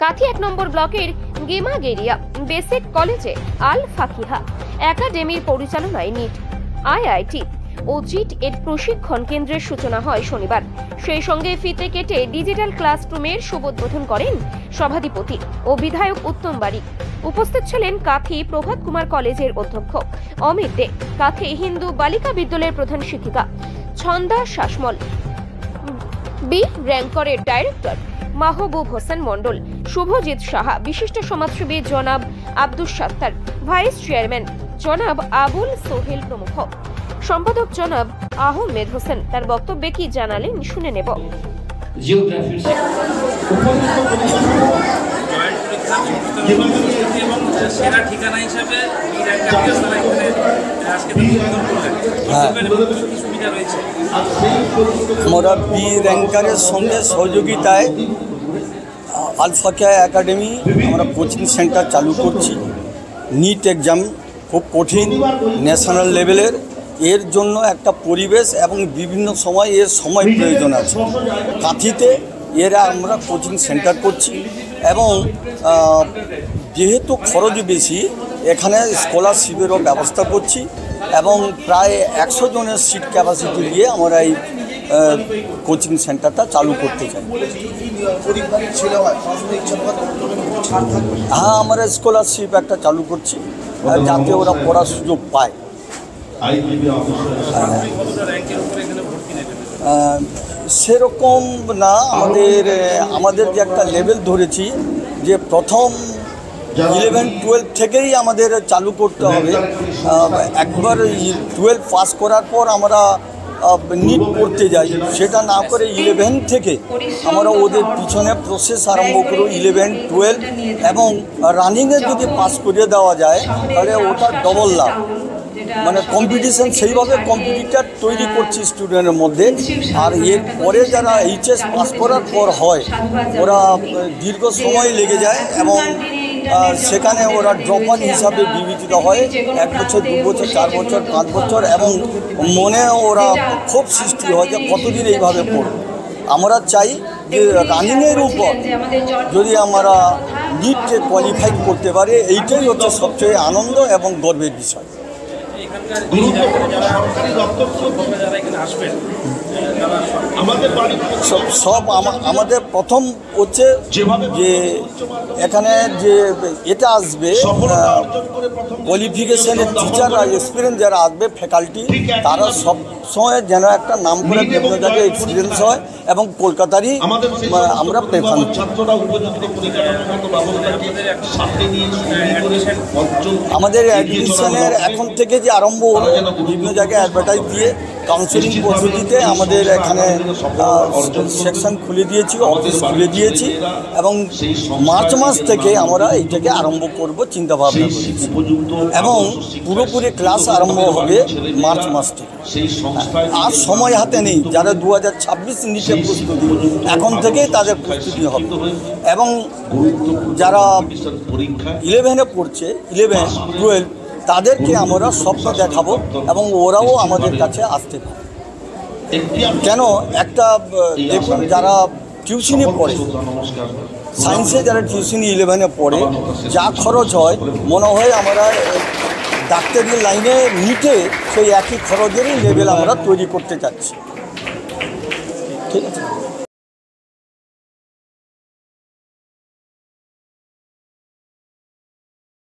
কাথি 1 নম্বর ব্লকের গেমাগেরিয়া বেসিক কলেজে আল ফাকিহা একাডেমির পরিচালনায় নিট, আইআইটি ও জিট এর প্রশিক্ষণ কেন্দ্রের সূচনা হয় শনিবার। সেই সঙ্গে ফিতে কেটে ডিজিটাল ক্লাসরুমের শুভোদ্বোধন করেন সভাধিপতি ও বিধায়ক উত্তম বারিক। উপস্থিত ছিলেন কাথি প্রভাত কুমার কলেজের অধ্যক্ষ অমিত দে, কাথি হিন্দু বালিকা বিদ্যালয়ের প্রধান শিক্ষিকা ছন্দা শাসমল, বি র্যাঙ্করের ডাইরেক্টর মাহবুব হোসেন মন্ডল, শুভজিৎ সাহা, বিশিষ্ট সমাজসেবী জনাব আব্দুস সাত্তার, ভাইস চেয়ারম্যান জনাব আবুল সোহেল প্রমুখ। সম্পাদক জনাব আহমেদ হোসেন তার বক্তব্যে কি জানালেন শুনে নেব। আমরা বি র্যাঙ্কারের সঙ্গে সহযোগিতায় আল ফাকিহা একাডেমি আমরা কোচিং সেন্টার চালু করছি। নিট এক্সাম খুব কঠিন, ন্যাশনাল লেভেলের, এর জন্য একটা পরিবেশ এবং বিভিন্ন সময় এর সময় প্রয়োজন আছে। কাথিতে এরা আমরা কোচিং সেন্টার করছি এবং যেহেতু খরচ বেশি এখানে স্কলারশিপেরও ব্যবস্থা করছি এবং প্রায় 100 জনের সিট ক্যাপাসিটি দিয়ে আমরা এই কোচিং সেন্টারটা চালু করতে চাই। হ্যাঁ, আমরা স্কলারশিপ একটা চালু করছি যাতে ওরা পড়ার সুযোগ পায়। সেরকম না, আমাদের যে একটা লেভেল ধরেছি যে প্রথম 11-12 থেকেই আমাদের চালু করতে হবে। একবার 12 পাস করার পর আমরা নিট পড়তে যাই, সেটা না করে 11 থেকে আমরা ওদের পিছনে প্রসেস আরম্ভ করব। 11-12 এবং রানিংয়ে যদি পাস করে দেওয়া যায় তাহলে ওটা ডবল লাভ, মানে কম্পিটিশন, সেইভাবে কম্পিটিটার তৈরি করছি স্টুডেন্টের মধ্যে। আর এর পরে যারা এইচএস পাস করার পর হয় ওরা দীর্ঘ সময় লেগে যায় এবং সেখানে ওরা ড্রপার হিসাবে বিবেচিত হয়। 1 বছর, 2 বছর, 4 বছর, 5 বছর এবং মনে ওরা খুব সৃষ্টি হয় যে কতদিন এইভাবে পড়ব। আমরা চাই যে রানিংয়ের উপর যদি আমরা নিটকে কোয়ালিফাই করতে পারি, এইটাই হচ্ছে সবচেয়ে আনন্দ এবং গর্বের বিষয়। সব আমাদের প্রথম হচ্ছে যে এখানে যে এটা আসবে কোয়ালিফিকেশনের টিচাররা, এক্সপিরিয়েন্স যারা আসবে, ফ্যাকাল্টি, তারা সব সময় যেন একটা নাম করে বিভিন্ন জায়গায় এক্সপিরিয়েন্স হয় এবং কলকাতারই আমরা প্রেফার করি। আমাদের অ্যাডমিশনের এখন থেকে যে আরম্ভ হলো, বিভিন্ন জায়গায় অ্যাডভার্টাইজ দিয়ে কাউন্সেলিং পদ্ধতিতে আমাদের এখানে সেকশন খুলে দিয়েছি, অফিস খুলে দিয়েছি এবং মার্চ মাস থেকে আমরা এইটাকে আরম্ভ করব চিন্তাভাবনা করেছি এবং পুরোপুরি ক্লাস আরম্ভ হবে মার্চ মাস থেকে। আর সময় হাতে নেই, যারা 2026 নিটের প্রস্তুতি এখন থেকেই তাদের প্রস্তুতি হবে এবং যারা 11-এ পড়ছে, 11-12 তাদেরকে আমরা স্বপ্ন দেখাবো এবং ওরাও আমাদের কাছে আসতে পারে। কেন একটা দেখুন, যারা টিউশনি পড়ে, সায়েন্সে যারা টিউশনি 11-এ পড়ে, যা খরচ হয় মনে হয় আমরা ডাক্তারি লাইনে নিটে সেই একই খরচেরই লেভেল আমরা তৈরি করতে চাচ্ছি। ঠিক আছে।